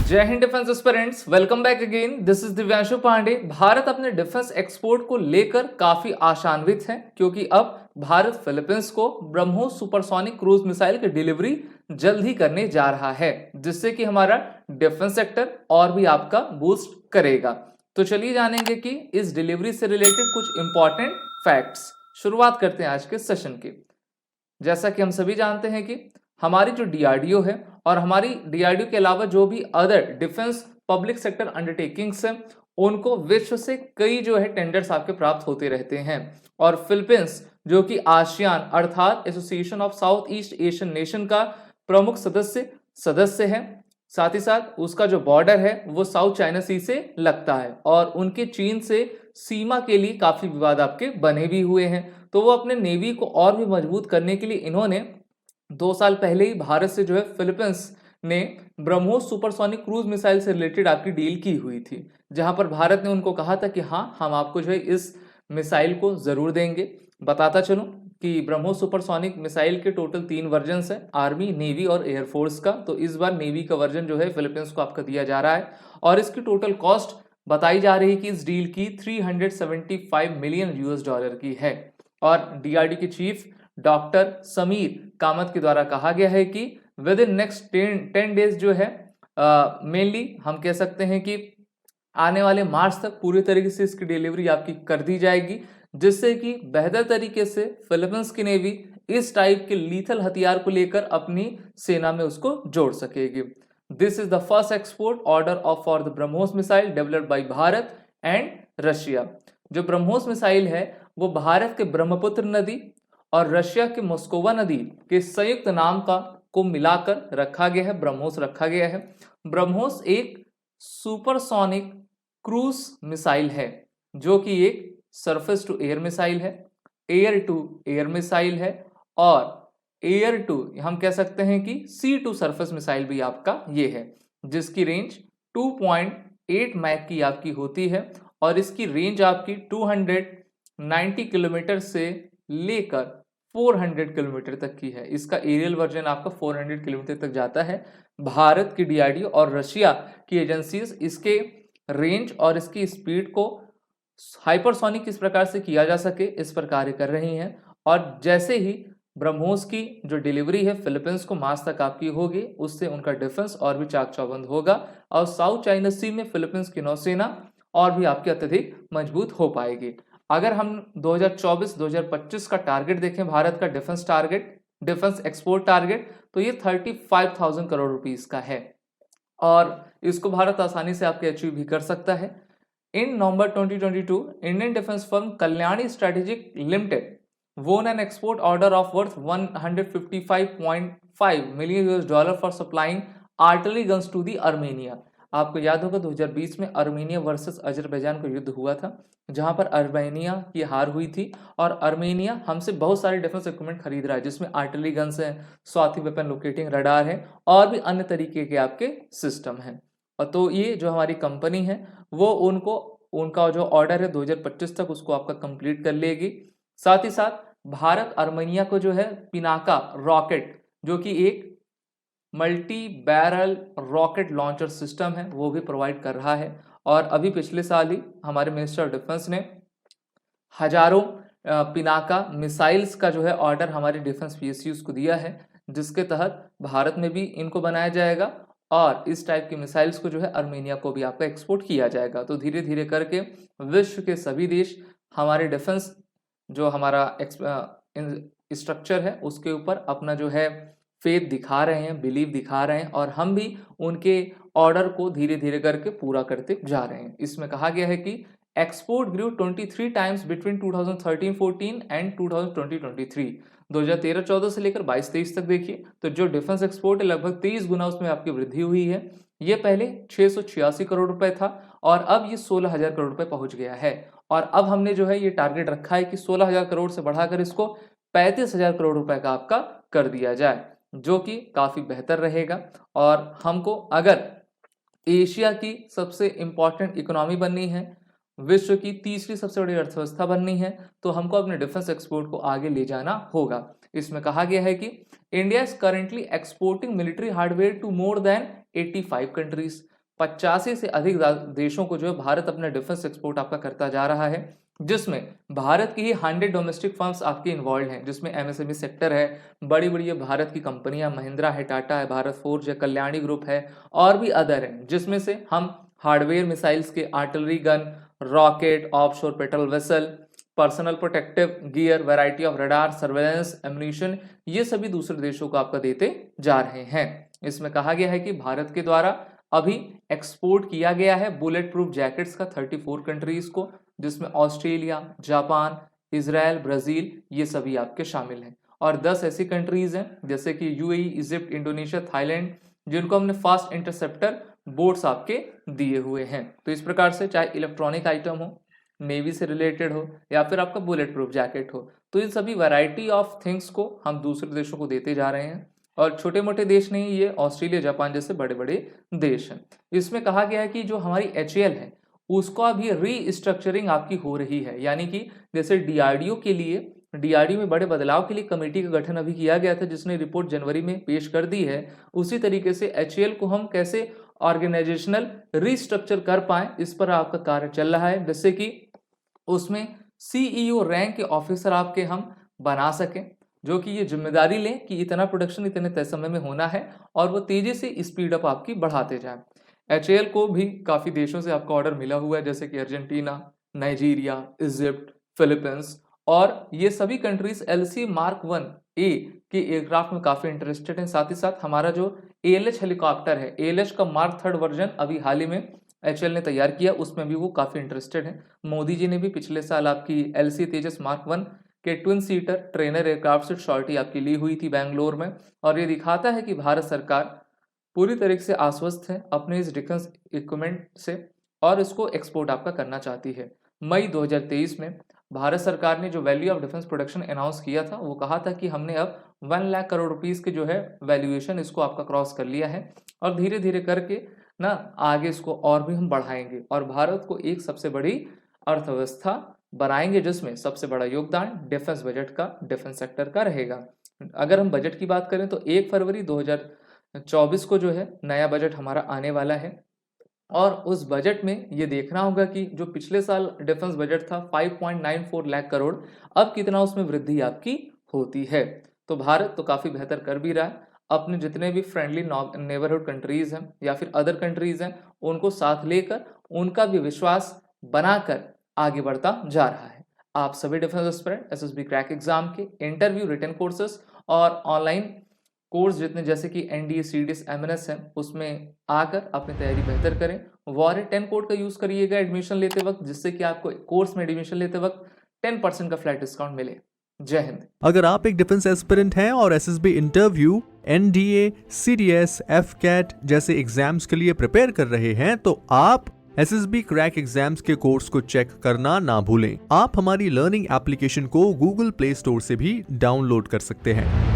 जय Hind defence aspirants, welcome back again. This is Divyanshu Pandey. Bharat अपने defence export को लेकर काफी आशान्वित है क्योंकि अब भारत फिलीपींस को ब्रह्मोस सुपरसोनिक क्रूज मिसाइल की डिलीवरी जल्द ही करने जा रहा है, जिससे कि हमारा डिफेंस सेक्टर और भी आपका बूस्ट करेगा। तो चलिए जानेंगे कि इस डिलीवरी से रिलेटेड कुछ इंपॉर्टेंट फैक्ट्स। शुरुआत करते हैं आज के सेशन की। जैसा कि हम सभी जानते हैं कि हमारी जो डीआरडीओ है और हमारी डीआरडीओ के अलावा जो भी other defence public sector undertakings हैं, उनको विश्व से कई जो है टेंडर्स आपके प्राप्त होते रहते हैं। और फिलीपींस जो कि आसियान अर्थात association of south east Asian nation का प्रमुख सदस्य है, साथ ही साथ उसका जो बॉर्डर है वो साउथ चाइना सी से लगता है और उनके चीन से सीमा के लिए काफी विवाद आपके बने भी हुए हैं। तो वो अपने नेवी को और भी मजबूत करने के लिए इन्होंने 2 साल पहले ही भारत से जो है फिलीपींस ने ब्रह्मोस सुपरसोनिक क्रूज मिसाइल से रिलेटेड आपकी डील की हुई थी, जहां पर भारत ने उनको कहा था कि हाँ, हम आपको जो है इस मिसाइल को जरूर देंगे। बताता चलूं कि ब्रह्मोस सुपरसोनिक मिसाइल के टोटल 3 वर्जन है, आर्मी, नेवी और एयरफोर्स का। तो इस बार नेवी का वर्जन जो है फिलीपींस को आपका दिया जा रहा है और इसकी टोटल कॉस्ट बताई जा रही है कि इस डील की 375 मिलियन यूएस डॉलर की है। और डीआरडी के चीफ डॉक्टर समीर कामत के द्वारा कहा गया है कि विद इन नेक्स्ट 10 डेज जो है, मेनली हम कह सकते हैं कि आने वाले मार्च तक पूरी तरीके से इसकी डिलीवरी आपकी कर दी जाएगी, जिससे कि बेहतर तरीके से फिलीपींस की नेवी इस टाइप के लीथल हथियार को लेकर अपनी सेना में उसको जोड़ सकेगी। This is the first export order of for the BrahMos missile developed by Bharat and Russia. जो ब्रह्मोस मिसाइल है वो भारत के ब्रह्मपुत्र नदी और रशिया के मोस्कोवा नदी के संयुक्त नाम का को मिलाकर रखा गया है, ब्रह्मोस रखा गया है। ब्रह्मोस एक सुपरसोनिक क्रूज मिसाइल है जो कि एक सरफेस टू एयर मिसाइल है, एयर टू एयर मिसाइल है और एयर टू हम कह सकते हैं कि सी टू सरफेस मिसाइल भी आपका ये है, जिसकी रेंज 2.8 मैक की आपकी होती है और इसकी रेंज आपकी 290 किलोमीटर से लेकर 400 किलोमीटर तक की है। इसका एरियल वर्जन आपका 400 किलोमीटर तक जाता है। भारत की डीआरडीओ और रशिया की एजेंसीज इसके रेंज और इसकी स्पीड को हाइपरसोनिक किस प्रकार से किया जा सके इस पर कार्य कर रही हैं। और जैसे ही ब्रह्मोस की जो डिलीवरी है फिलीपींस को मार्च तक आपकी होगी, उससे उनका डिफेंस और भी चाक चौबंद होगा और साउथ चाइना सी में फिलीपींस की नौसेना और भी आपकी अत्यधिक मजबूत हो पाएगी। अगर हम 2024-2025 का टारगेट देखें, भारत का defence target, defence export target, तो ये 35,000 करोड़ रुपीस का है और इसको भारत आसानी से आपके अचीव भी कर सकता है। इन नवंबर 2022, Indian defence firm Kalyani strategic limited won an export order of worth 155.5 million US dollar for supplying artillery guns to the Armenia। आपको याद होगा 2020 में अर्मेनिया वर्सेस अजरबैजान का युद्ध हुआ था, जहां पर अर्मेनिया की हार हुई थी और अर्मेनिया हमसे बहुत सारे डिफेंस इक्विपमेंट खरीद रहा है, जिसमें आर्टिलरी गन्स हैं, स्वाति वेपन लोकेटिंग रडार है और भी अन्य तरीके के आपके सिस्टम हैं। और तो ये जो हमारी कंपनी है वो उनका जो ऑर्डर है 2025 तक उसको आपका कंप्लीट कर लेगी। साथ ही साथ भारत अर्मेनिया को जो है पिनाका रॉकेट, जो कि एक multi barrel rocket launcher system है, वो भी प्रोवाइड कर रहा है। और अभी पिछले साल ही हमारे मिनिस्टर ऑफ डिफेंस ने हजारों पिनाका मिसाइल्स का जो है ऑर्डर हमारे डिफेंस पीएसयूज को दिया है, जिसके तहत भारत में भी इनको बनाया जाएगा और इस टाइप की मिसाइल्स को जो है अर्मेनिया को भी आपका एक्सपोर्ट किया जाएगा। तो धीरे धीरे करके विश्व के सभी देश हमारे डिफेंस जो हमारा स्ट्रक्चर है उसके ऊपर अपना जो है फेथ दिखा रहे हैं, बिलीव दिखा रहे हैं और हम भी उनके ऑर्डर को धीरे धीरे करके पूरा करते जा रहे हैं। इसमें कहा गया है कि export grew 23 times between 2013-14 and 2020-23। 2013-14 से लेकर 22-23 तक देखिए तो जो डिफेंस एक्सपोर्ट है लगभग 23 गुना उसमें आपकी वृद्धि हुई है। ये पहले 686 करोड़ रुपए था और अब ये 16,000 करोड़ रुपए पहुंच गया है। और अब हमने जो है ये टारगेट रखा है कि 16,000 करोड़ से बढ़ाकर इसको 35,000 करोड़ रुपए का आपका कर दिया जाए, जो कि काफी बेहतर रहेगा। और हमको अगर एशिया की सबसे इंपॉर्टेंट इकोनॉमी बननी है, विश्व की तीसरी सबसे बड़ी अर्थव्यवस्था बननी है, तो हमको अपने डिफेंस एक्सपोर्ट को आगे ले जाना होगा। इसमें कहा गया है कि India is currently exporting military hardware to more than 85 countries. 85 से अधिक देशों को जो है भारत अपना डिफेंस एक्सपोर्ट आपका करता जा रहा है, जिसमें भारत की ही 100 डोमेस्टिक फर्म्स आपके इन्वॉल्व हैं, जिसमें एमएसएमई सेक्टर है, बड़ी बड़ी भारत की कंपनियां, महिंद्रा है, टाटा है, भारत फोर्ज है, कल्याणी ग्रुप है और भी अदर हैं, जिसमें से हम हार्डवेयर मिसाइल्स के, artillery gun, rocket, offshore patrol vessel, personal protective gear, variety of radar, surveillance, ammunition, ये सभी दूसरे देशों को आपका देते जा रहे हैं। इसमें कहा गया है कि भारत के द्वारा अभी एक्सपोर्ट किया गया है बुलेट प्रूफ जैकेट्स का 34 कंट्रीज को, जिसमें ऑस्ट्रेलिया, जापान, इजराइल, ब्राजील ये सभी आपके शामिल हैं। और 10 ऐसी कंट्रीज हैं जैसे कि यूएई, इजिप्ट, इंडोनेशिया, थाईलैंड, जिनको हमने फास्ट इंटरसेप्टर बोट्स आपके दिए हुए हैं। तो इस प्रकार से चाहे इलेक्ट्रॉनिक आइटम हो, नेवी से रिलेटेड हो या फिर आपका बुलेट प्रूफ जैकेट हो, तो इन सभी वैरायटी ऑफ थिंग्स को हम दूसरे देशों को देते जा रहे हैं। और छोटे मोटे देश नहीं, ये ऑस्ट्रेलिया, जापान जैसे बड़े बड़े देश हैं। इसमें कहा गया है कि जो हमारी HAL है उसको अभी रीस्ट्रक्चरिंग आपकी हो रही है, यानी कि जैसे DRDO के लिए, DRDO में बड़े बदलाव के लिए कमेटी का गठन अभी किया गया था, जिसने रिपोर्ट जनवरी में पेश कर दी है। उसी तरीके से HAL को हम कैसे ऑर्गेनाइजेशनल रीस्ट्रक्चर कर पाए, इस पर आपका कार्य चल रहा है, जिससे कि उसमें CEO रैंक के ऑफिसर आपके हम बना सकें, जो कि ये जिम्मेदारी लें कि इतना प्रोडक्शन इतने तय समय में होना है और वो तेजी से स्पीड अप आपकी बढ़ाते जाएं। HAL को भी काफ़ी देशों से आपका ऑर्डर मिला हुआ है, जैसे कि अर्जेंटीना, नाइजीरिया, इजिप्ट, फिलीपींस, और ये सभी कंट्रीज LC Mark 1A के एयरक्राफ्ट में काफ़ी इंटरेस्टेड हैं। साथ ही साथ हमारा जो ALH हेलीकॉप्टर है, ALH का Mark 3 वर्जन अभी हाल ही में HAL ने तैयार किया, उसमें भी वो काफ़ी इंटरेस्टेड हैं। मोदी जी ने भी पिछले साल आपकी LC तेजस Mark 1 के ट्विन सीटर ट्रेनर एयरक्राफ्ट से शॉर्टी आपकी ली हुई थी बेंगलोर में, और ये दिखाता है कि भारत सरकार पूरी तरीके से आश्वस्त है अपने इस डिफेंस इक्विपमेंट से और इसको एक्सपोर्ट आपका करना चाहती है। मई 2023 में भारत सरकार ने जो value of defence production announce किया था, वो कहा था कि हमने अब 1 लाख करोड़ रुपीस के जो है वैल्यूएशन इसको आपका क्रॉस कर लिया है और धीरे धीरे करके ना आगे इसको और भी हम बढ़ाएंगे और भारत को एक सबसे बड़ी अर्थव्यवस्था बनाएंगे, जिसमें सबसे बड़ा योगदान डिफेंस बजट का, डिफेंस सेक्टर का रहेगा। अगर हम बजट की बात करें तो 1 फरवरी 2024 को जो है नया बजट हमारा आने वाला है और उस बजट में ये देखना होगा कि जो पिछले साल डिफेंस बजट था 5.94 लाख करोड़, अब कितना उसमें वृद्धि आपकी होती है। तो भारत तो काफ़ी बेहतर कर भी रहा है, अपने जितने भी फ्रेंडली नेबरहुड कंट्रीज हैं या फिर अदर कंट्रीज हैं उनको साथ लेकर उनका भी विश्वास बनाकर आगे बढ़ता जा रहा है। आप सभी defence aspirant SSB crack exam के इंटरव्यू, रिटन कोर्सेस और ऑनलाइन कोर्स जितने जैसे कि NDA, CDS, MNS हैं, उसमें आकर अपनी तैयारी बेहतर करें। वॉरियर 10 कोड का यूज करिएगा एडमिशन लेते वक्त, जिससे कि आपको कोर्स में एडमिशन लेते वक्त 10% का फ्लैट डिस्काउंट मिले। जय हिंद। अगर आप एक डिफेंस एस्पिरेंट हैं और SSB interview, NDA, CDS, FCAT जैसे एग्जाम्स के लिए प्रिपेयर कर रहे हैं तो आप SSB क्रैक एग्जाम्स के कोर्स को चेक करना ना भूलें। आप हमारी लर्निंग एप्लीकेशन को Google Play Store से भी डाउनलोड कर सकते हैं।